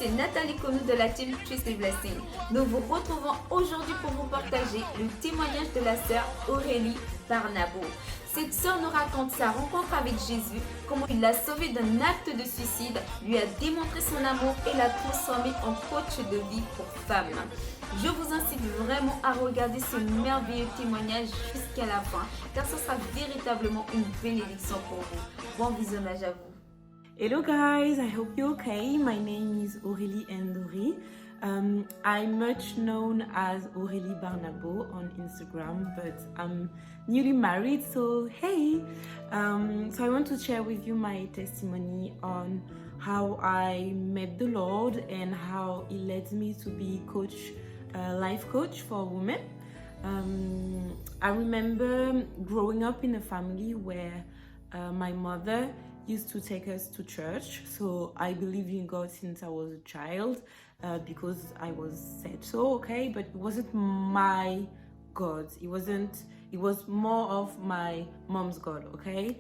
c'est Nathalie Conou de la team 3CBlessing. Nous vous retrouvons aujourd'hui pour vous partager le témoignage de la sœur Aurélie Barnabot. Cette sœur nous raconte sa rencontre avec Jésus, comment il l'a sauvée d'un acte de suicide, lui a démontré son amour et l'a transformée en coach de vie pour femmes. Je vous incite vraiment à regarder ce merveilleux témoignage jusqu'à la fin, car ce sera véritablement une bénédiction pour vous. Bon visionnage à vous. Hello guys, I hope you're okay. My name is Aurélie Ndori. I'm much known as Aurélie Barnabot on Instagram, but I'm newly married, so hey. So I want to share with you my testimony on how I met the Lord and how He led me to be life coach for women. I remember growing up in a family where my mother used to take us to church, so I believed in God since I was a child because I was said so, okay, but it wasn't my God. It was more of my mom's God, okay.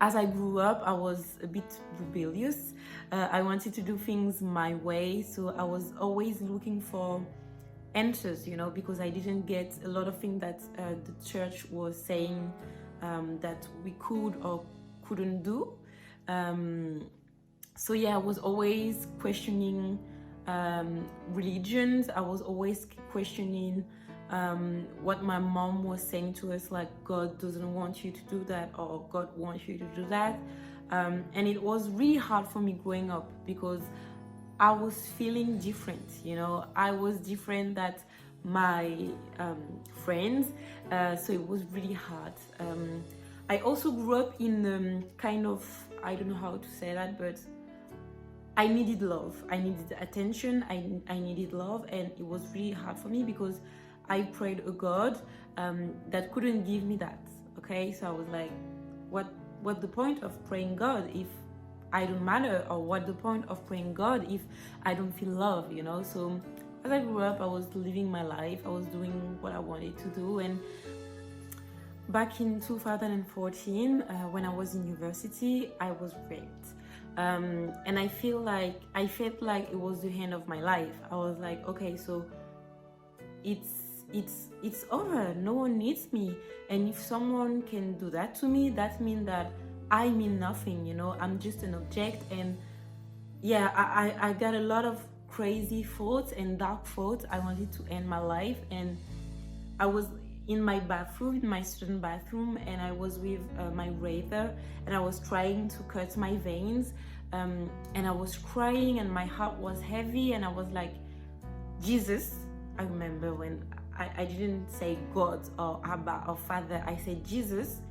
As I grew up, I was a bit rebellious. I wanted to do things my way, so I was always looking for answers, because I didn't get a lot of things that the church was saying that we could or couldn't do. So yeah, I was always questioning religions. I was always questioning what my mom was saying to us, like God doesn't want you to do that or God wants you to do that. And it was really hard for me growing up because I was feeling different, I was different than my friends, so it was really hard. I also grew up in kind of, I don't know how to say that, but I needed love. I needed attention. I needed love, and it was really hard for me because I prayed a God that couldn't give me that. Okay, so I was like, what the point of praying God if I don't matter, or what the point of praying God if I don't feel love? So as I grew up, I was living my life. I was doing what I wanted to do, and back in 2014, when I was in university, I was raped. And I felt like it was the end of my life. I was like, okay, so it's over. No one needs me. And if someone can do that to me, that means that I mean nothing, I'm just an object. And yeah, I got a lot of crazy thoughts and dark thoughts. I wanted to end my life, and I was in my bathroom, in my student bathroom, and I was with my razor, and I was trying to cut my veins, and I was crying, and my heart was heavy, and I was like, Jesus. I remember when I didn't say God or Abba or Father, I said, Jesus,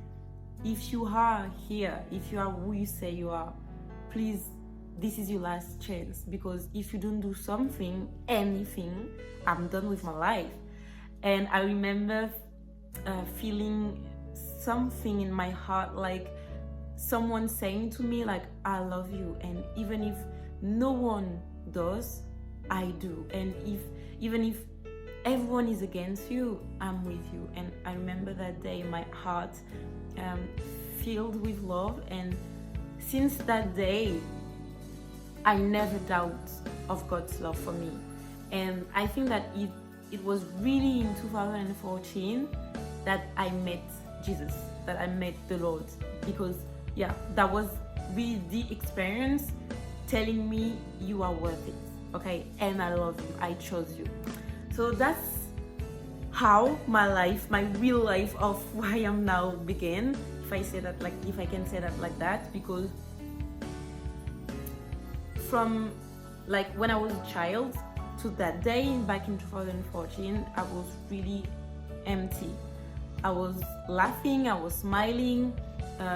if you are here, if you are who you say you are, please, this is your last chance, because if you don't do anything, I'm done with my life. And I remember feeling something in my heart, like someone saying to me, like, I love you, and even if no one does, I do, and even if everyone is against you, I'm with you. And I remember that day my heart filled with love, and since that day I never doubt of God's love for me. And I think that it was really in 2014 that I met Jesus, that I met the Lord, because yeah, that was really the experience telling me you are worth it, okay, and I love you, I chose you. So that's how my real life of who I am now began, if I can say that like that, because from like when I was a child to that day back in 2014, I was really empty. I was laughing, I was smiling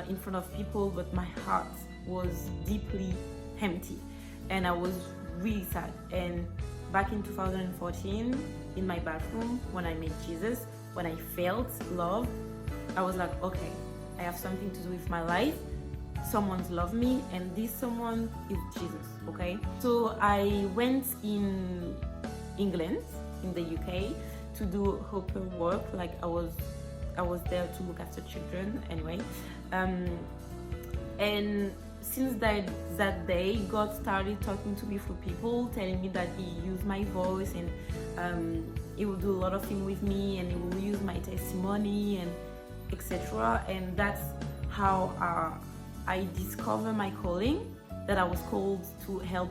in front of people, but my heart was deeply empty, and I was really sad. And back in 2014, in my bathroom, when I met Jesus, when I felt love, I was like, okay, I have something to do with my life. Someone's loved me, and this someone is Jesus, okay? So I went in England, in the UK, to do helper work. Like I was there to look after children anyway. And since that day, God started talking to me through people, telling me that He used my voice, and He will do a lot of things with me, and He will use my testimony and etc. And that's how I discovered my calling, that I was called to help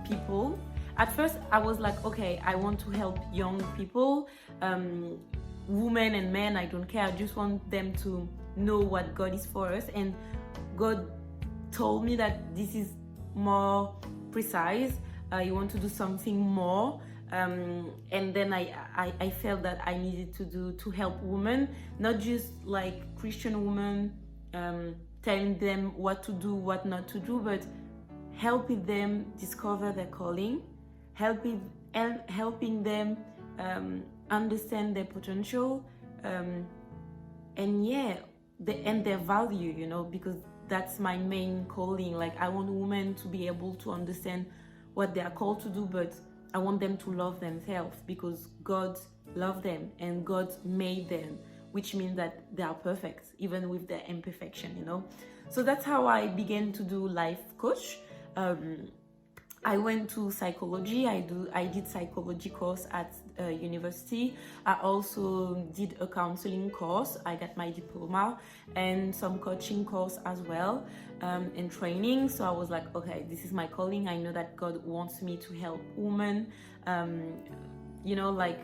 people. At first I was like, okay, I want to help young people, women and men, I don't care, I just want them to know what God is for us. And God told me that this is more precise, you want to do something more, and then I felt that I needed to help women, not just like Christian women, telling them what to do, what not to do, but helping them discover their calling, helping them understand their potential, and their value, you know, because that's my main calling. Like, I want women to be able to understand what they are called to do, but I want them to love themselves, because God loved them and God made them, which means that they are perfect, even with their imperfection, you know. So that's how I began to do life coach. I went to psychology. I did psychology course at university. I also did a counseling course. I got my diploma and some coaching course as well, and training. So I was like, okay, this is my calling. I know that God wants me to help women, you know, like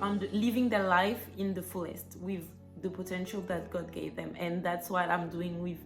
living their life in the fullest with the potential that God gave them. And that's what I'm doing with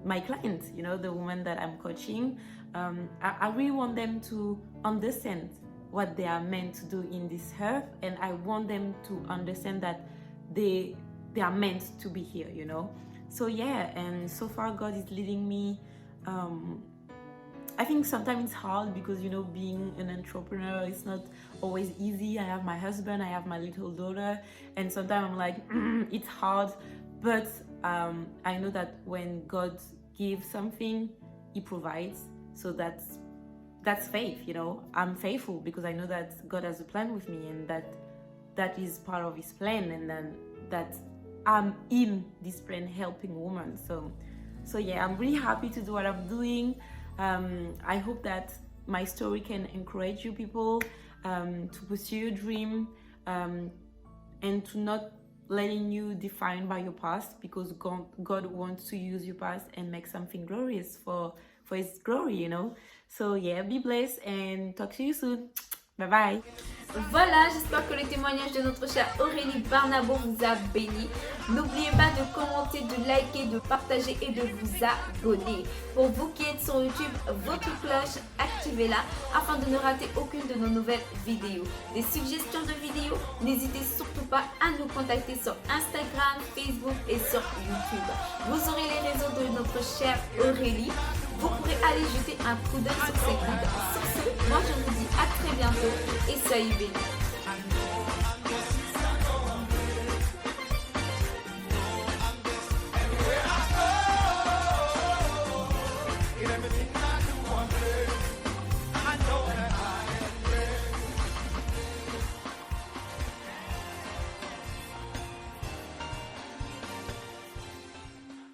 my clients, you know, the women that I'm coaching. I really want them to understand what they are meant to do in this earth, and I want them to understand that they are meant to be here, you know. So yeah, and so far God is leading me. I think sometimes it's hard because, you know, being an entrepreneur is not always easy. I have my husband, I have my little daughter, and sometimes I'm like, it's hard, but I know that when God gives something, He provides. So that's faith, you know. I'm faithful because I know that God has a plan with me, and that is part of His plan, and then that I'm in this plan helping women. So yeah, I'm really happy to do what I'm doing. I hope that my story can encourage you people to pursue your dream, and to not letting you defined by your past, because God wants to use your past and make something glorious for His glory, you know. So yeah, be blessed and talk to you soon. Bye bye. Voilà, j'espère que le témoignage de notre chère Aurélie Barnabot vous a béni. N'oubliez pas de commenter, de liker, de partager et de vous abonner. Pour vous qui êtes sur YouTube, votre cloche, activez-la afin de ne rater aucune de nos nouvelles vidéos. Des suggestions de vidéos, n'hésitez surtout pas à nous contacter sur Instagram, Facebook et sur YouTube. Vous aurez les réseaux de notre chère Aurélie. Vous pourrez aller jeter un coup d'œil sur ses comptes. Sur ce, moi je vous dis à très bientôt et soyez bénis.